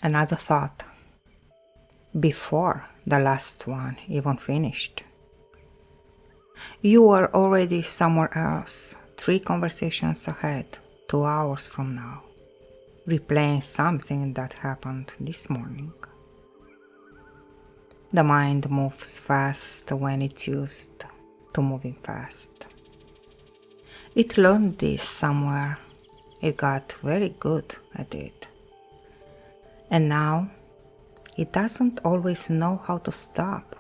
Another thought. Before the last one even finished. You were already somewhere else, 3 conversations ahead, 2 hours from now, replaying something that happened this morning. The mind moves fast when it's used to moving fast. It learned this somewhere. It got very good at it. And now, it doesn't always know how to stop,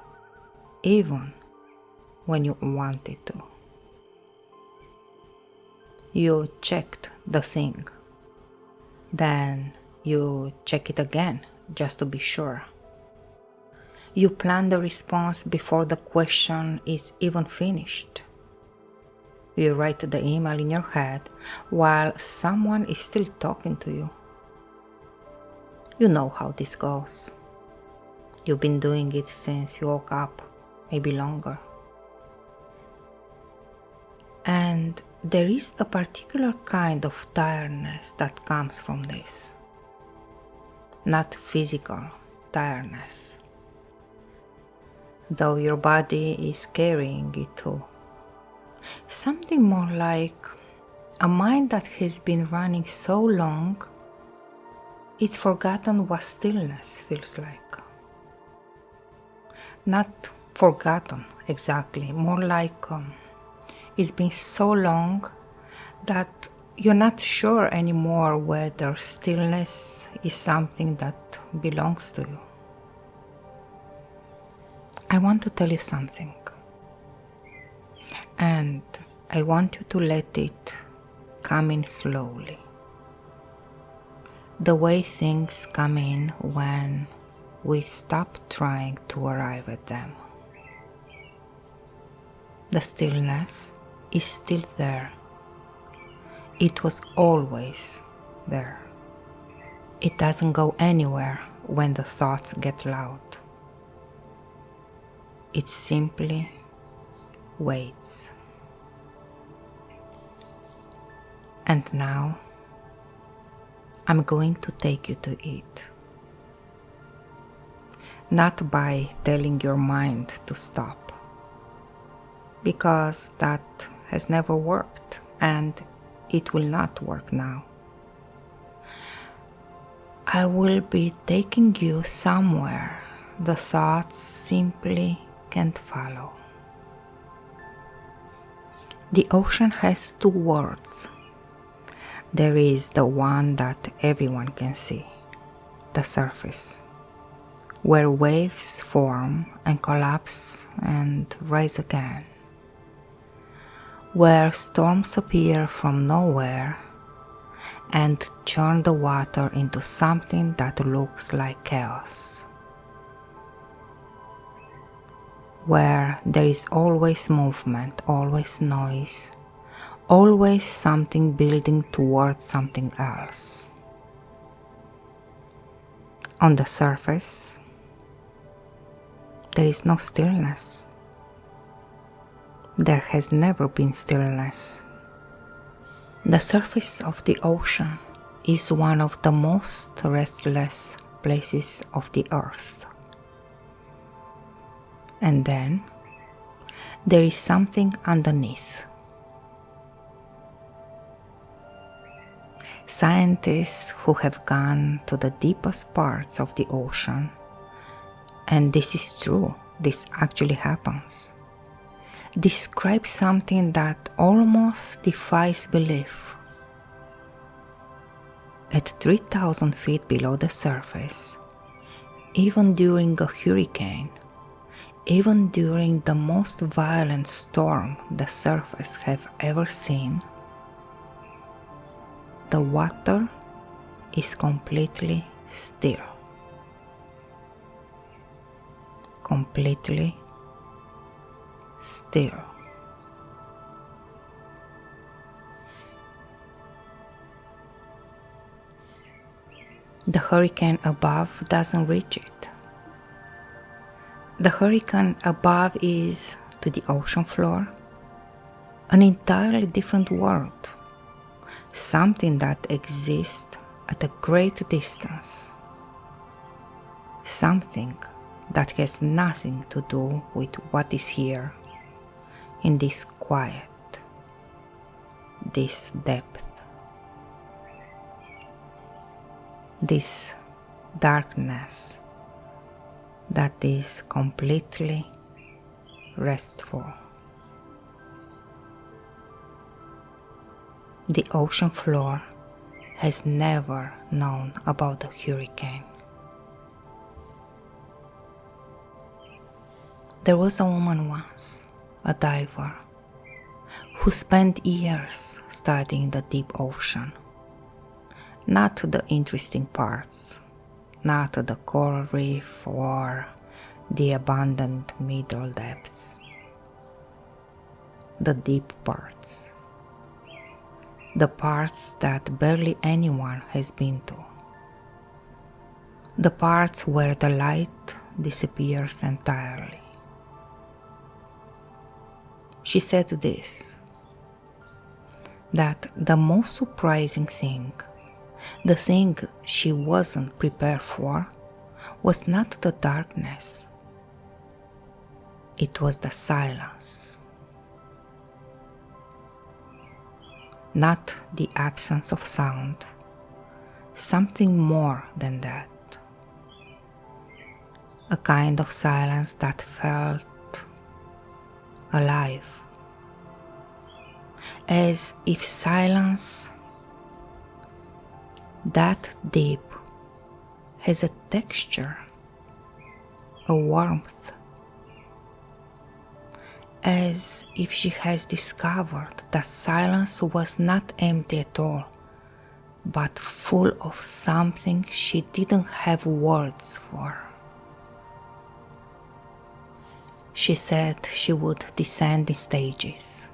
even when you want it to. You checked the thing. Then you check it again, just to be sure. You plan the response before the question is even finished. You write the email in your head while someone is still talking to you. You know how this goes. You've been doing it since you woke up, maybe longer. And there is a particular kind of tiredness that comes from this. Not physical tiredness, though your body is carrying it too. Something more like a mind that has been running so long, it's forgotten what stillness feels like. Not forgotten exactly, more like it's been so long that you're not sure anymore whether stillness is something that belongs to you. I want to tell you something, and I want you to let it come in slowly. The way things come in when we stop trying to arrive at them. The stillness is still there. It was always there. It doesn't go anywhere when the thoughts get loud. It simply waits. And now, I'm going to take you to it. Not by telling your mind to stop, because that has never worked and it will not work now. I will be taking you somewhere the thoughts simply can't follow. The ocean has 2 worlds. There is the one that everyone can see, the surface, where waves form and collapse and rise again, where storms appear from nowhere and churn the water into something that looks like chaos, where there is always movement, always noise, always something building towards something else. On the surface, there is no stillness. There has never been stillness. The surface of the ocean is one of the most restless places of the earth. And then, there is something underneath. Scientists who have gone to the deepest parts of the ocean, and this is true, this actually happens, describe something that almost defies belief. At 3,000 feet below the surface, even during a hurricane, even during the most violent storm the surface have ever seen, the water is completely still. Completely still. The hurricane above doesn't reach it. The hurricane above is, to the ocean floor, an entirely different world. Something that exists at a great distance, something that has nothing to do with what is here in this quiet, this depth, this darkness that is completely restful. The ocean floor has never known about the hurricane. There was a woman once, a diver, who spent years studying the deep ocean. Not the interesting parts, not the coral reef or the abandoned middle depths. The deep parts. The parts that barely anyone has been to. The parts where the light disappears entirely. She said this, that the most surprising thing, the thing she wasn't prepared for, was not the darkness. It was the silence. Not the absence of sound, something more than that. A kind of silence that felt alive, as if silence that deep has a texture, a warmth, as if she has discovered that silence was not empty at all, but full of something she didn't have words for. She said she would descend in stages.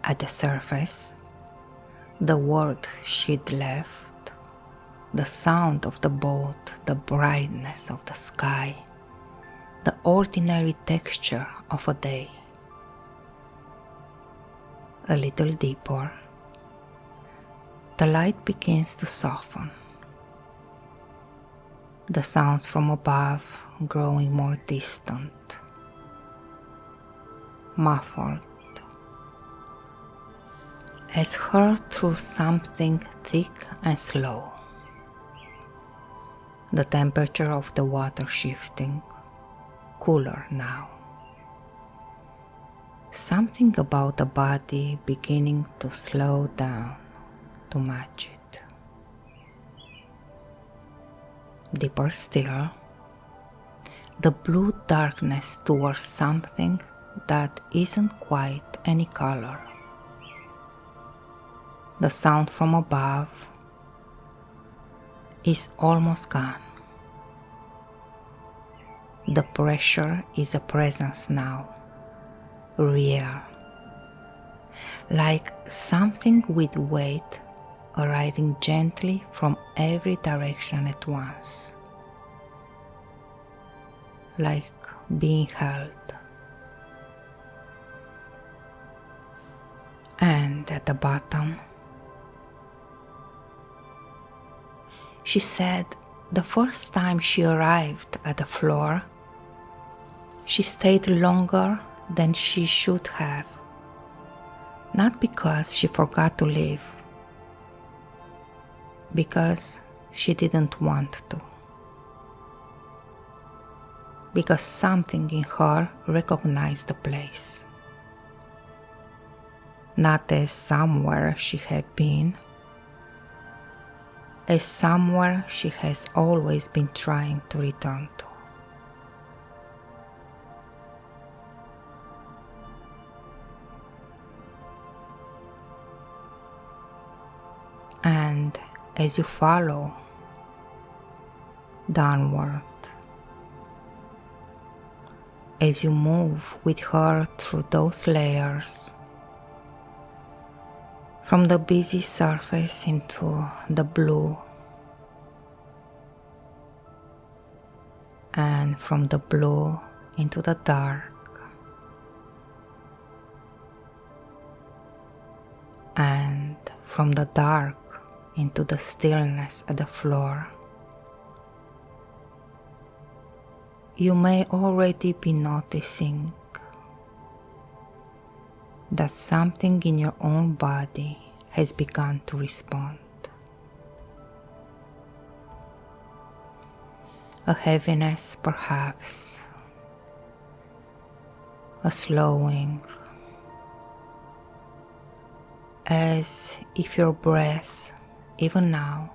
At the surface, the world she'd left, the sound of the boat, the brightness of the sky, the ordinary texture of a day. A little deeper, the light begins to soften. The sounds from above growing more distant, muffled, as heard through something thick and slow. The temperature of the water shifting, cooler now. Something about the body beginning to slow down to match it. Deeper still, the blue darkness towards something that isn't quite any color. The sound from above is almost gone. The pressure is a presence now, real, like something with weight arriving gently from every direction at once, like being held. And at the bottom, she said the first time she arrived at the floor, she stayed longer than she should have, not because she forgot to leave, because she didn't want to, because something in her recognized the place, not as somewhere she had been, as somewhere she has always been trying to return to. And as you follow downward, as you move with her through those layers, from the busy surface into the blue, and from the blue into the dark, and from the dark into the stillness at the floor, You may already be noticing that something in your own body has begun to respond. A heaviness, perhaps, a slowing, as if your breath, even now,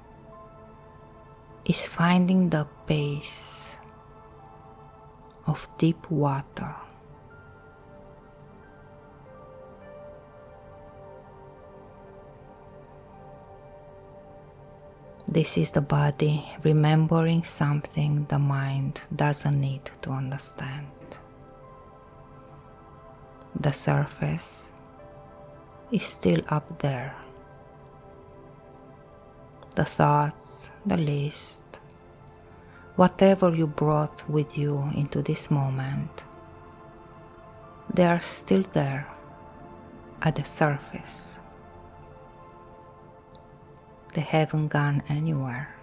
is finding the pace of deep water. This is the body remembering something the mind doesn't need to understand. The surface is still up there. The thoughts, the list, whatever you brought with you into this moment, they are still there at the surface. They haven't gone anywhere,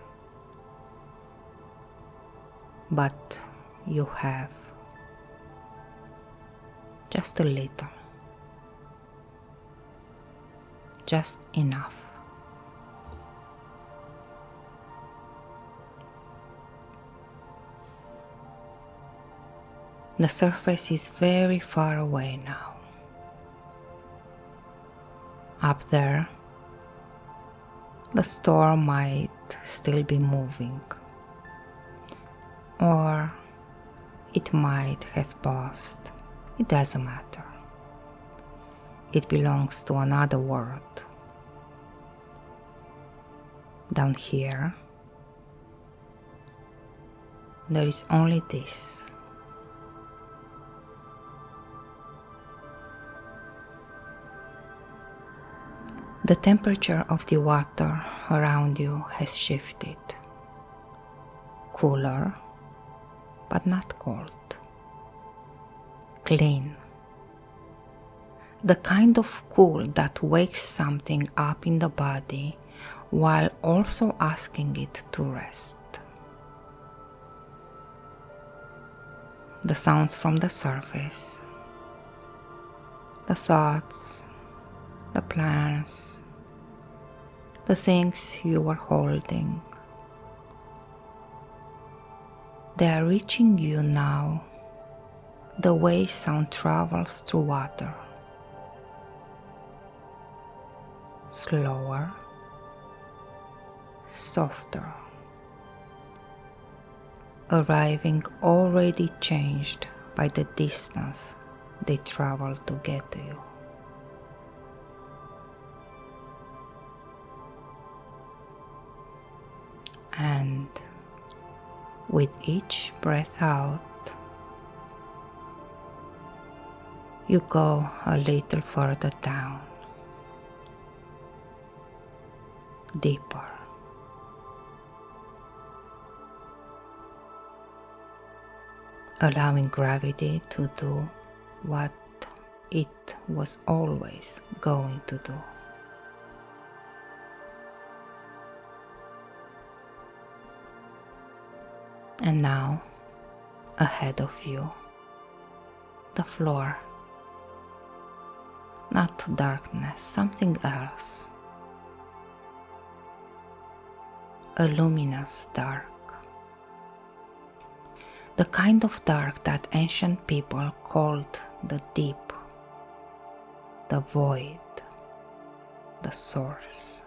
but you have, just a little, just enough. The surface is very far away now. Up there, the storm might still be moving, or it might have passed. It doesn't matter. It belongs to another world. Down here, there is only this. The temperature of the water around you has shifted. Cooler, but not cold. Clean. The kind of cool that wakes something up in the body while also asking it to rest. The sounds from the surface, the thoughts, the plans, the things you were holding, they are reaching you now the way sound travels through water. Slower, softer, arriving already changed by the distance they travel to get to you. And with each breath out, you go a little further down, deeper. Allowing gravity to do what it was always going to do. And now, ahead of you, the floor. Not darkness, something else. A luminous dark. The kind of dark that ancient people called the deep, the void, the source.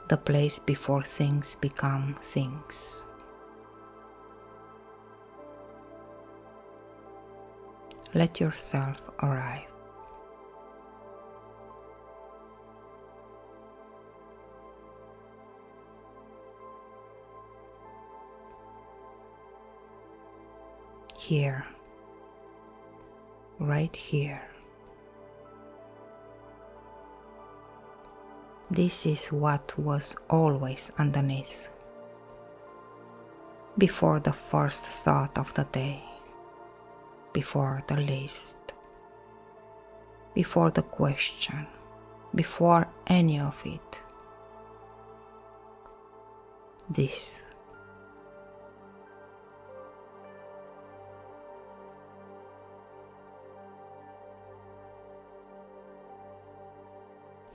The place before things become things. Let yourself arrive. Here, right here. This is what was always underneath, before the first thought of the day, before the list, before the question, before any of it. This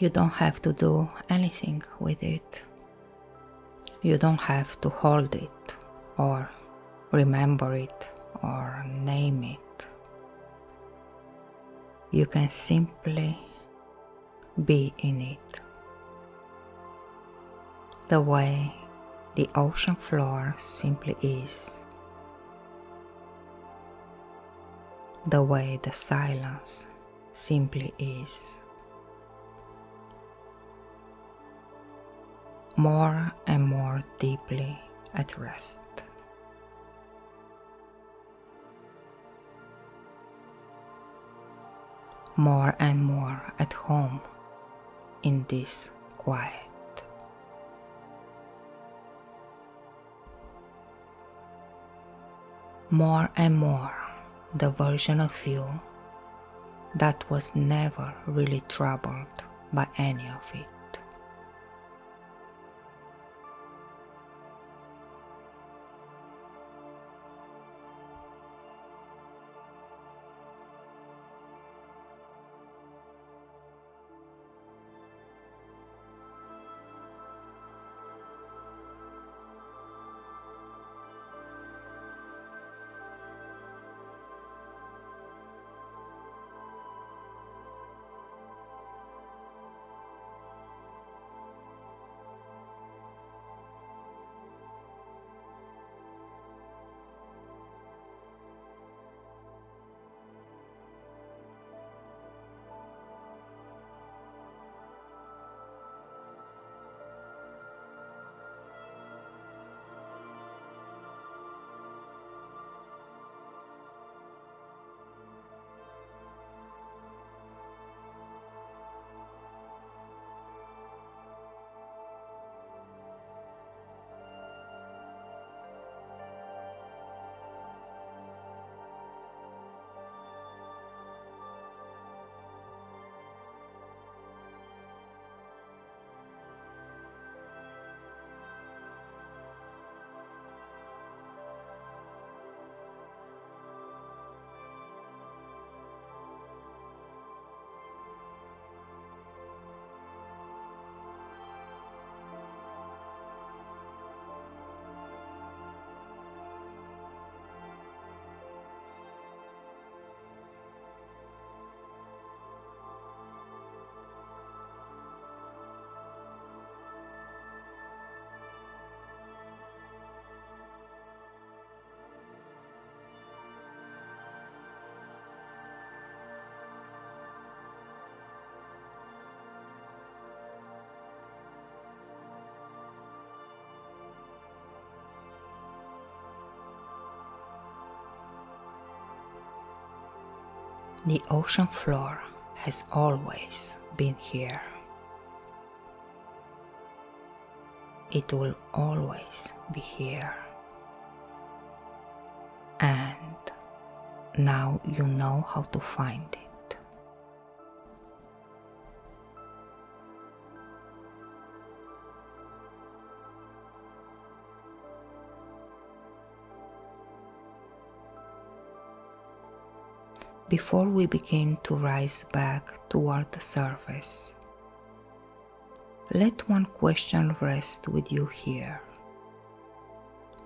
You don't have to do anything with it. You don't have to hold it or remember it or name it. You can simply be in it. The way the ocean floor simply is. The way the silence simply is. More and more deeply at rest. More and more at home in this quiet. More and more the version of you that was never really troubled by any of it. The ocean floor has always been here. It will always be here. And now you know how to find it. Before we begin to rise back toward the surface, let one question rest with you here,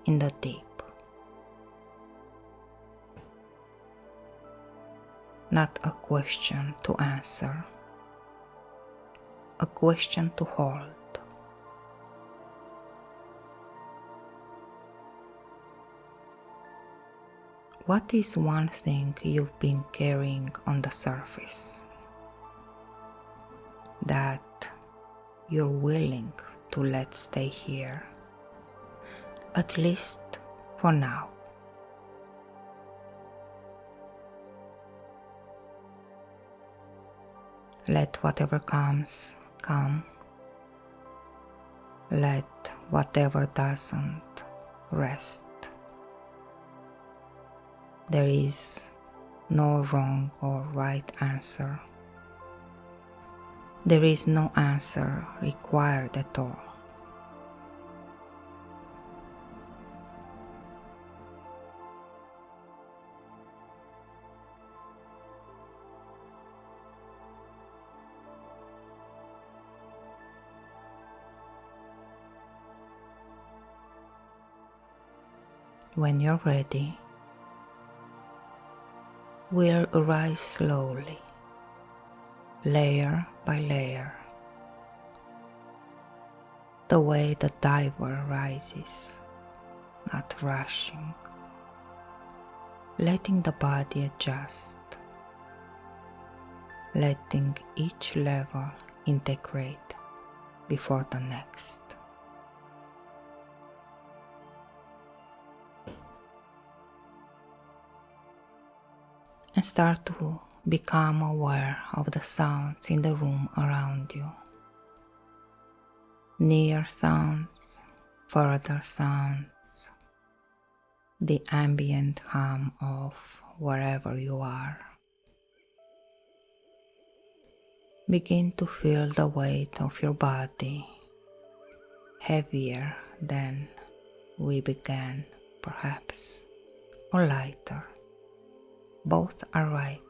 in the deep. Not a question to answer, a question to hold. What is one thing you've been carrying on the surface that you're willing to let stay here, at least for now? Let whatever comes, come. Let whatever doesn't, rest. There is no wrong or right answer. There is no answer required at all. when you're ready, will rise slowly, layer by layer, the way the diver rises, not rushing, letting the body adjust, letting each level integrate before the next. And start to become aware of the sounds in the room around you. Near sounds, further sounds, the ambient hum of wherever you are. Begin to feel the weight of your body, heavier than we began, perhaps, or lighter. Both are right.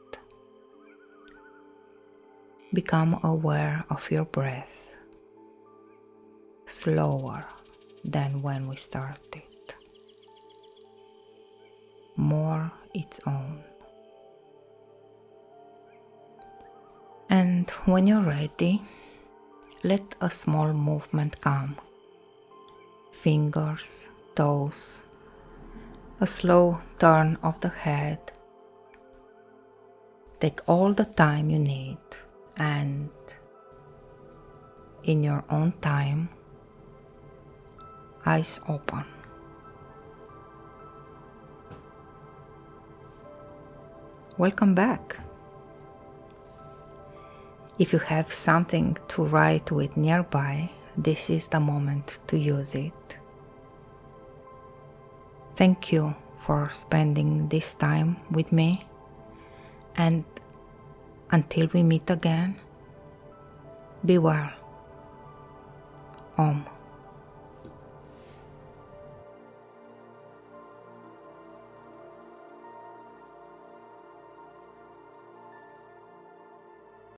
Become aware of your breath, slower than when we started, more its own. And when you're ready, let a small movement come. Fingers, toes, a slow turn of the head. Take all the time you need, and in your own time, eyes open. Welcome back. If you have something to write with nearby, this is the moment to use it. Thank you for spending this time with me. And until we meet again, be well. Om.